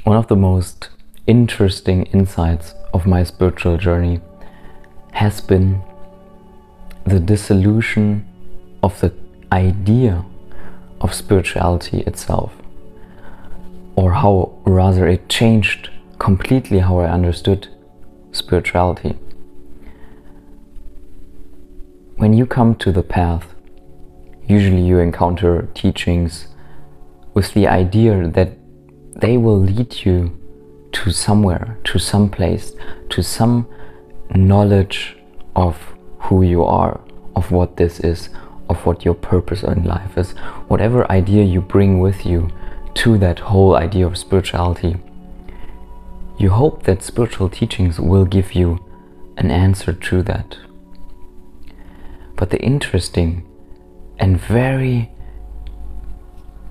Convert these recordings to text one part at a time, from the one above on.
One of the most interesting insights of my spiritual journey has been the dissolution of the idea of spirituality itself, or how rather it changed completely how I understood spirituality. When you come to the path, usually you encounter teachings with the idea that they will lead you to somewhere, to some place, to some knowledge of who you are, of what this is, of what your purpose in life is. Whatever idea you bring with you to that whole idea of spirituality, you hope that spiritual teachings will give you an answer to that. But the interesting and very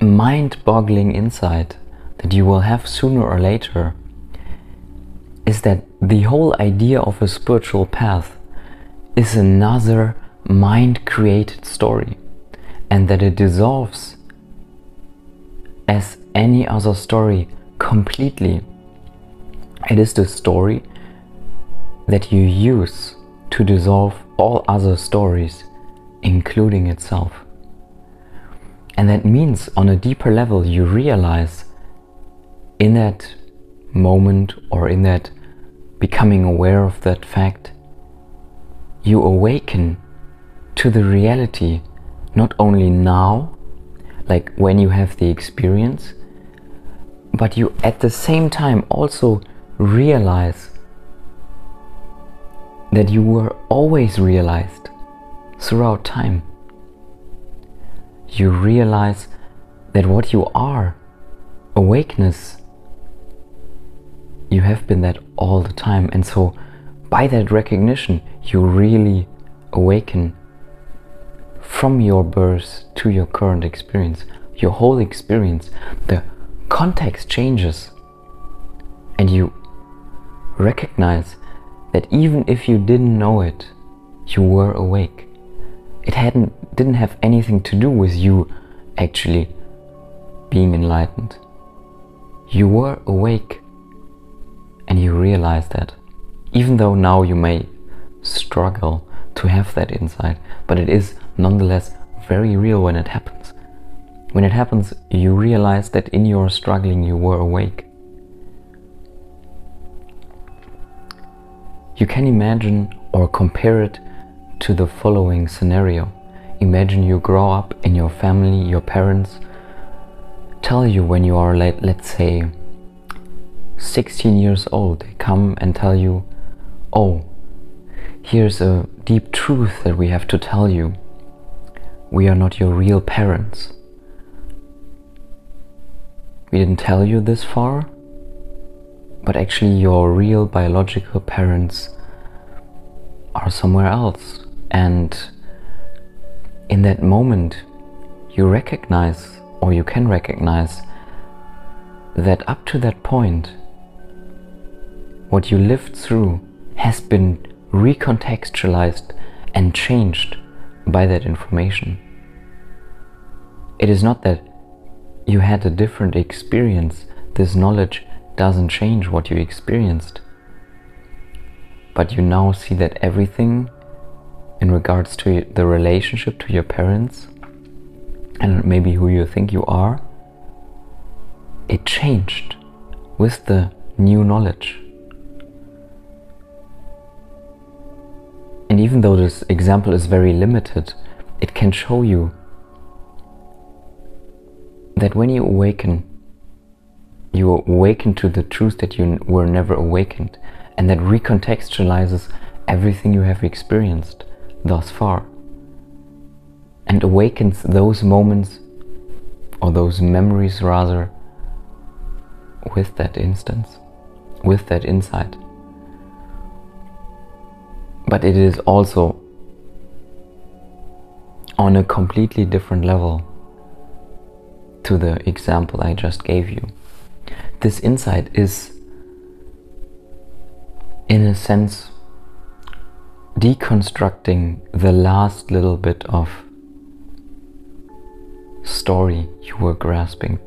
mind-boggling insight that you will have sooner or later is that the whole idea of a spiritual path is another mind-created story, and that it dissolves as any other story completely. It is the story that you use to dissolve all other stories, including itself. And that means on a deeper level you realize in that moment, or in that becoming aware of that fact, you awaken to the reality not only now, like when you have the experience, but you at the same time also realize that you were always realized throughout time. You realize that what you are, awakeness, you have been that all the time. And so by that recognition, you really awaken from your birth to your current experience, your whole experience. The context changes, and you recognize that even if you didn't know it, you were awake. It didn't have anything to do with you actually being enlightened. You were awake, and you realize that, even though now you may struggle to have that insight, but it is nonetheless very real when it happens. When it happens, you realize that in your struggling you were awake. You can imagine or compare it to the following scenario. Imagine you grow up in your family, your parents tell you when you are, let's say, 16 years old, they come and tell you, oh, here's a deep truth that we have to tell you. We are not your real parents. We didn't tell you this far, but actually your real biological parents are somewhere else. And in that moment, you recognize, or you can recognize, that up to that point, what you lived through has been recontextualized and changed by that information. It is not that you had a different experience. This knowledge doesn't change what you experienced. But you now see that everything in regards to the relationship to your parents and maybe who you think you are, it changed with the new knowledge. And even though this example is very limited, it can show you that when you awaken to the truth that you were never awakened, and that recontextualizes everything you have experienced thus far, and awakens those moments, or those memories rather, with that instance, with that insight. But it is also on a completely different level to the example I just gave you. This insight is, in a sense, deconstructing the last little bit of story you were grasping.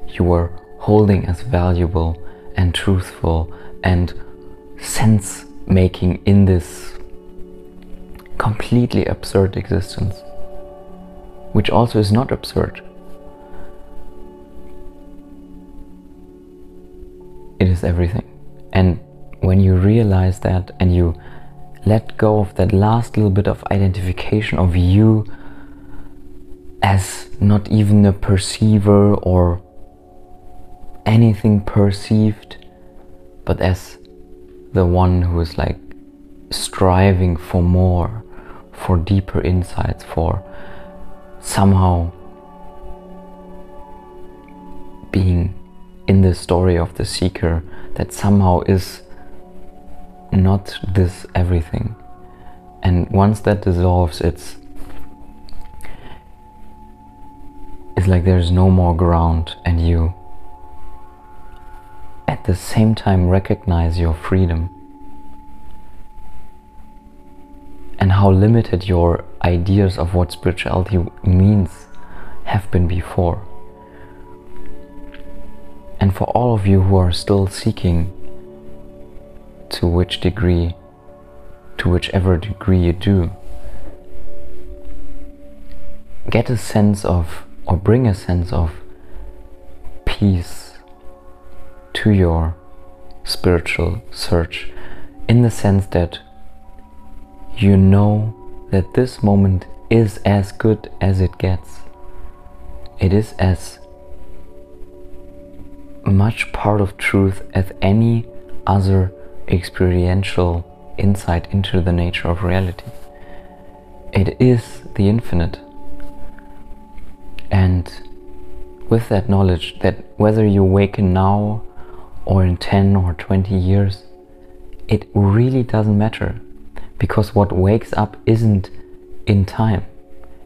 You were holding as valuable and truthful and sense making in this completely absurd existence, which also is not absurd. It is everything. And when you realize that and you let go of that last little bit of identification of you as not even a perceiver or anything perceived, but as the one who is like striving for more, for deeper insights, for somehow being in the story of the seeker that somehow is not this everything. And once that dissolves, it's like there's no more ground, and you at the same time recognize your freedom and how limited your ideas of what spirituality means have been before. And for all of you who are still seeking, to whichever degree you do, get a sense of, or bring a sense of peace to your spiritual search, in the sense that you know that this moment is as good as it gets. It is as much part of truth as any other experiential insight into the nature of reality. It is the infinite. And with that knowledge that whether you awaken now or in 10 or 20 years, it really doesn't matter, because what wakes up isn't in time,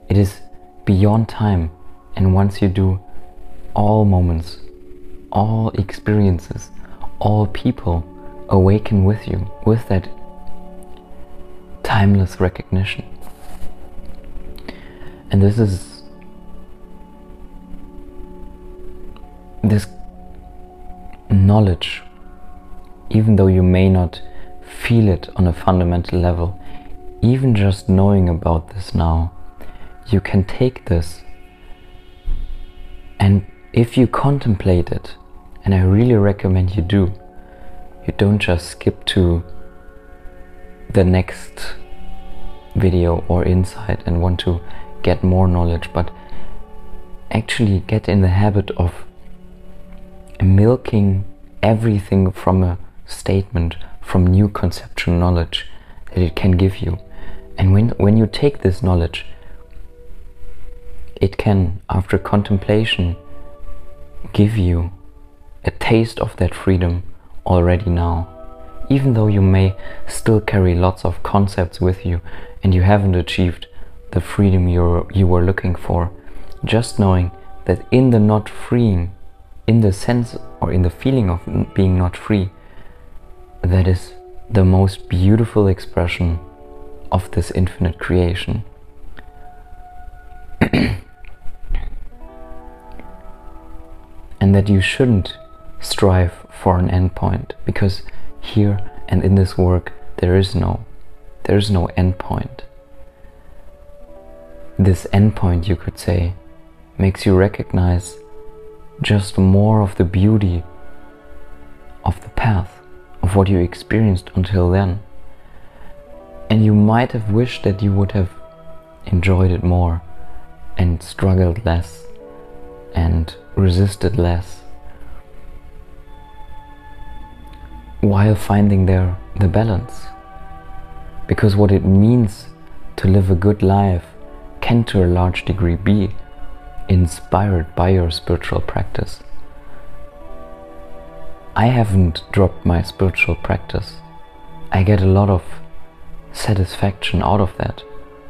it is beyond time. And once you do, all moments, all experiences, all people awaken with you, with that timeless recognition. And this knowledge, even though you may not feel it on a fundamental level, even just knowing about this now, you can take this, and if you contemplate it, and I really recommend you do, you don't just skip to the next video or insight and want to get more knowledge, but actually get in the habit of milking everything from a statement, from new conceptual knowledge that it can give you. And when you take this knowledge, it can, after contemplation, give you a taste of that freedom already now. Even though you may still carry lots of concepts with you and you haven't achieved the freedom you were looking for, just knowing that in the not freeing, in the sense or in the feeling of being not free, that is the most beautiful expression of this infinite creation. And that you shouldn't strive for an endpoint, because here and in this work there is no endpoint. This endpoint, you could say, makes you recognize just more of the beauty of the path, of what you experienced until then. And you might have wished that you would have enjoyed it more and struggled less and resisted less, while finding there the balance. Because what it means to live a good life can to a large degree be inspired by your spiritual practice. I haven't dropped my spiritual practice. I get a lot of satisfaction out of that,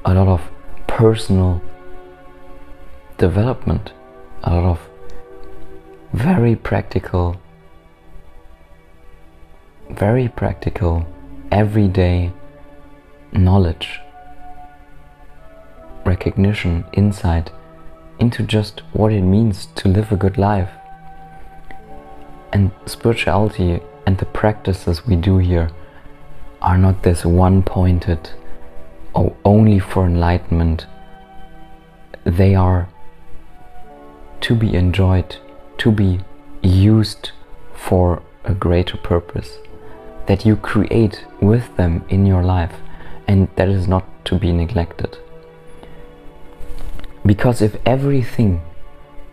a lot of personal development, a lot of very practical, everyday knowledge, recognition, insight into just what it means to live a good life. And spirituality and the practices we do here are not this one-pointed, oh, only for enlightenment. They are to be enjoyed, to be used for a greater purpose that you create with them in your life, and that is not to be neglected. Because if everything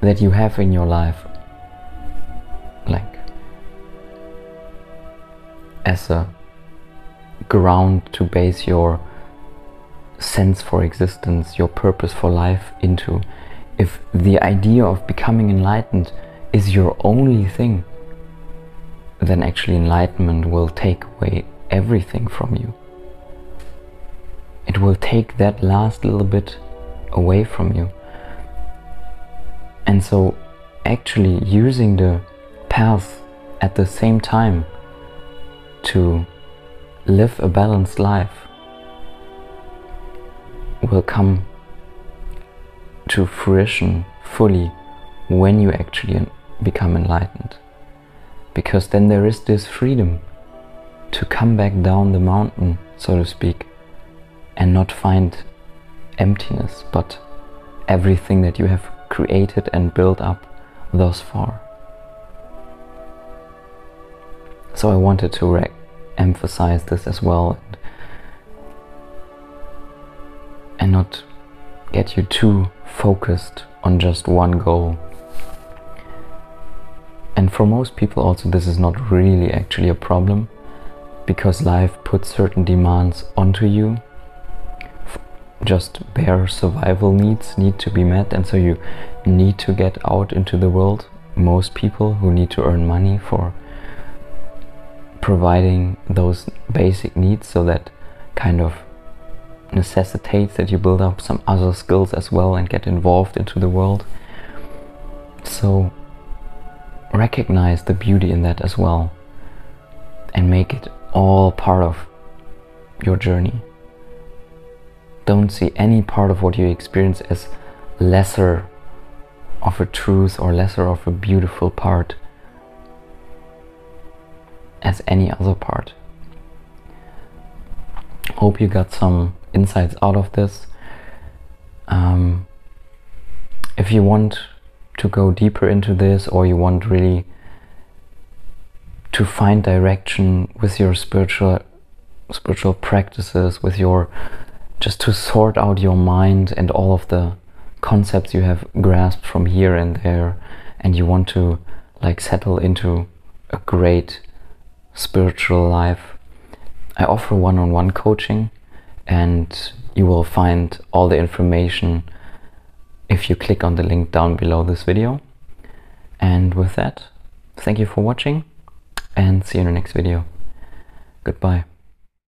that you have in your life, like as a ground to base your sense for existence, your purpose for life into, if the idea of becoming enlightened is your only thing, then actually enlightenment will take away everything from you. It will take that last little bit away from you. And so actually using the path at the same time to live a balanced life will come to fruition fully when you actually become enlightened. Because then there is this freedom to come back down the mountain, so to speak, and not find emptiness, but everything that you have created and built up thus far. So I wanted to emphasize this as well, and not get you too focused on just one goal. And for most people also this is not really actually a problem, because life puts certain demands onto you. Just bare survival needs need to be met, and so you need to get out into the world. Most people who need to earn money for providing those basic needs, so that kind of necessitates that you build up some other skills as well and get involved into the world. So recognize the beauty in that as well, and make it all part of your journey. Don't see any part of what you experience as lesser of a truth or lesser of a beautiful part as any other part. Hope you got some insights out of this. If you want to go deeper into this, or you want really to find direction with your spiritual practices, with your, just to sort out your mind and all of the concepts you have grasped from here and there, and you want to like settle into a great spiritual life, I offer one-on-one coaching, and you will find all the information if you click on the link down below this video. And with that, thank you for watching, and see you in the next video. Goodbye.